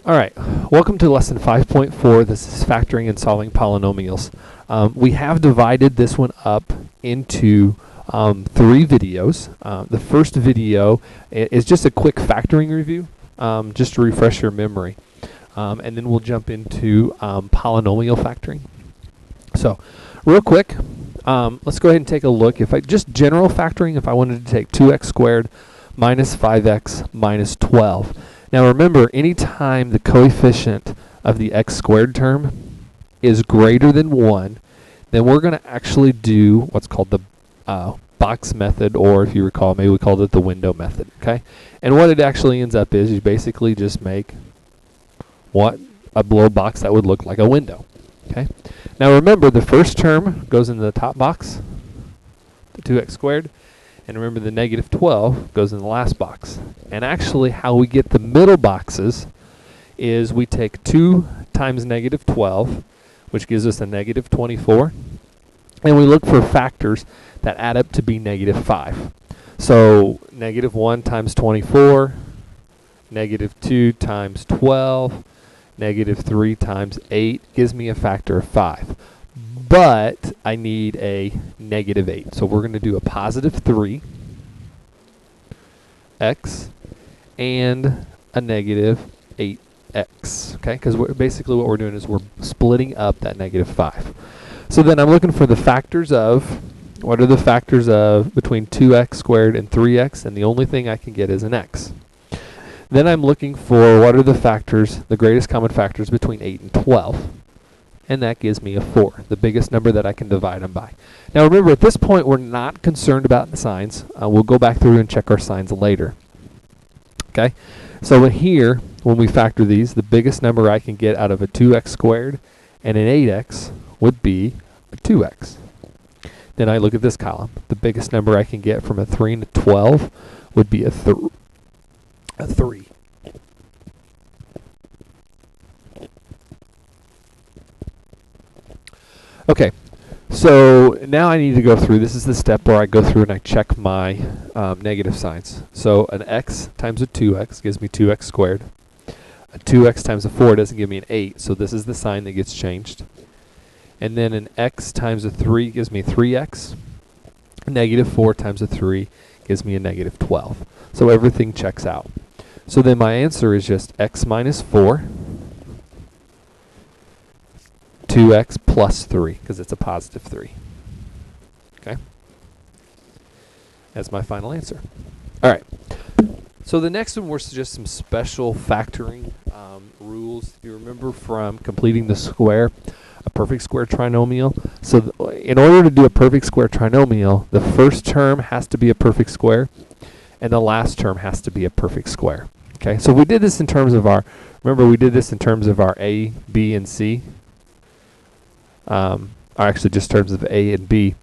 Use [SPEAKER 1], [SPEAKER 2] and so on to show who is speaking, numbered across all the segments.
[SPEAKER 1] Alright, welcome to lesson 5.4. This is factoring and solving polynomials. We have divided this one up into 3 videos. The first video is just a quick factoring review, just to refresh your memory. And then we'll jump into polynomial factoring. So, real quick, let's go ahead and take a look. Just general factoring, if I wanted to take 2x squared minus 5x minus 12. Now remember, anytime the coefficient of the x squared term is greater than 1, then we're going to actually do what's called the box method, or if you recall, maybe we called it the window method, okay? And what it actually ends up is you basically just make a little box that would look like a window, okay? Now remember, the first term goes in the top box, the 2x squared. And remember, the negative 12 goes in the last box. And actually, how we get the middle boxes is we take 2 times negative 12, which gives us a negative 24. And we look for factors that add up to be negative 5. So negative 1 times 24, negative 2 times 12, negative 3 times 8 gives me a factor of 5. But I need a negative 8. So we're going to do a positive 3x and a negative 8x. Okay? Because basically what we're doing is we're splitting up that negative 5. So then I'm looking for the factors of, what are the factors of between 2x squared and 3x? And the only thing I can get is an x. Then I'm looking for what are the factors, the greatest common factors between 8 and 12. And that gives me a 4, the biggest number that I can divide them by. Now remember, at this point we're not concerned about the signs. We'll go back through and check our signs later. Okay? So here, when we factor these, the biggest number I can get out of a 2x squared and an 8x would be a 2x. Then I look at this column. The biggest number I can get from a 3 and a 12 would be a 3. Okay, so now I need to go through, this is the step where I go through and I check my negative signs. So an x times a 2x gives me 2x squared. A 2x times a 4 doesn't give me an 8, so this is the sign that gets changed. And then an x times a 3 gives me 3x. A negative 4 times a 3 gives me a negative 12. So everything checks out. So then my answer is just x minus 4. 2x plus 3, because it's a positive 3. Okay? That's my final answer. All right. So the next one was just some special factoring rules. If you remember from completing the square, a perfect square trinomial. So in order to do a perfect square trinomial, the first term has to be a perfect square, and the last term has to be a perfect square. Okay? So we did this in terms of our, remember we did this in terms of our a, b, and c. Or actually just terms of a and b.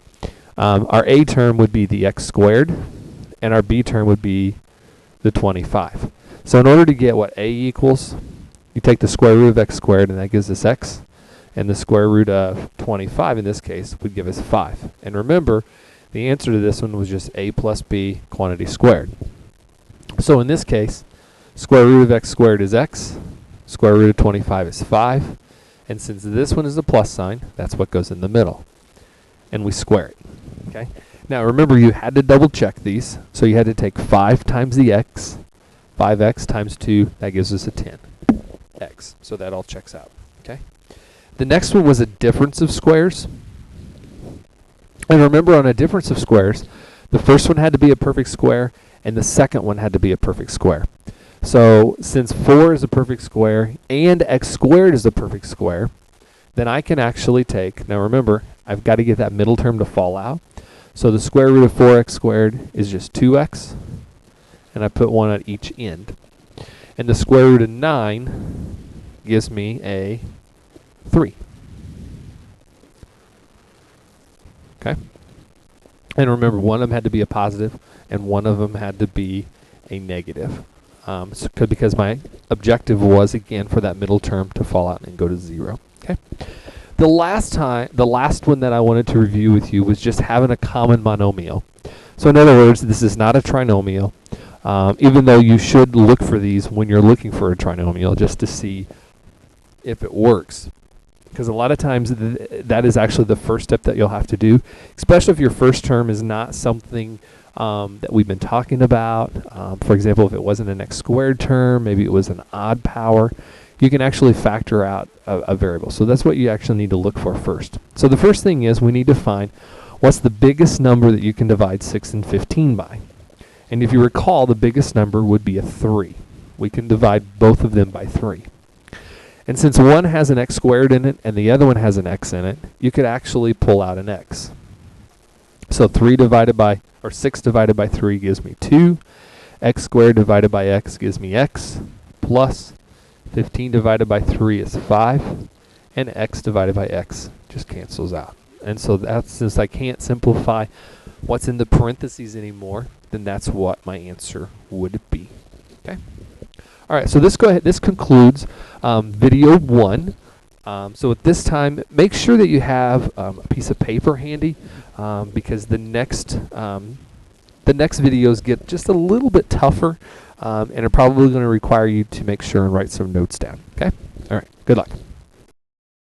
[SPEAKER 1] Our a term would be the x squared, and our b term would be the 25. So in order to get what a equals, you take the square root of x squared, and that gives us x, and the square root of 25 in this case would give us 5. And remember, the answer to this one was just a plus b quantity squared. So in this case, square root of x squared is x, square root of 25 is 5. And since this one is a plus sign, that's what goes in the middle. And we square it. Okay? Now remember, you had to double check these. So you had to take 5 times the x. 5x times 2, that gives us a 10x. So that all checks out. Okay? The next one was a difference of squares. And remember, on a difference of squares, the first one had to be a perfect square, and the second one had to be a perfect square. So since 4 is a perfect square and x squared is a perfect square, then I can actually take, now remember, I've got to get that middle term to fall out. So the square root of 4x squared is just 2x, and I put 1 at each end. And the square root of 9 gives me a 3. Okay? And remember, one of them had to be a positive, and one of them had to be a negative. Because my objective was, again, for that middle term to fall out and go to 0. Okay. The last one that I wanted to review with you was just having a common monomial. So in other words, this is not a trinomial. even though you should look for these when you're looking for a trinomial just to see if it works. Because a lot of times that is actually the first step that you'll have to do, especially if your first term is not something that we've been talking about. For example, if it wasn't an x squared term, maybe it was an odd power, you can actually factor out a variable. So that's what you actually need to look for first. So the first thing is we need to find what's the biggest number that you can divide 6 and 15 by. And if you recall, the biggest number would be a 3. We can divide both of them by 3. And since one has an x squared in it and the other one has an x in it, you could actually pull out an x. So 6 divided by 3 gives me 2. X squared divided by x gives me x, plus 15 divided by 3 is 5. And x divided by x just cancels out. And so that's, since I can't simplify what's in the parentheses anymore, then that's what my answer would be. Okay. All right, so this concludes video 1. So at this time, make sure that you have a piece of paper handy, because the next videos get just a little bit tougher, and are probably going to require you to make sure and write some notes down. Okay. All right. Good luck.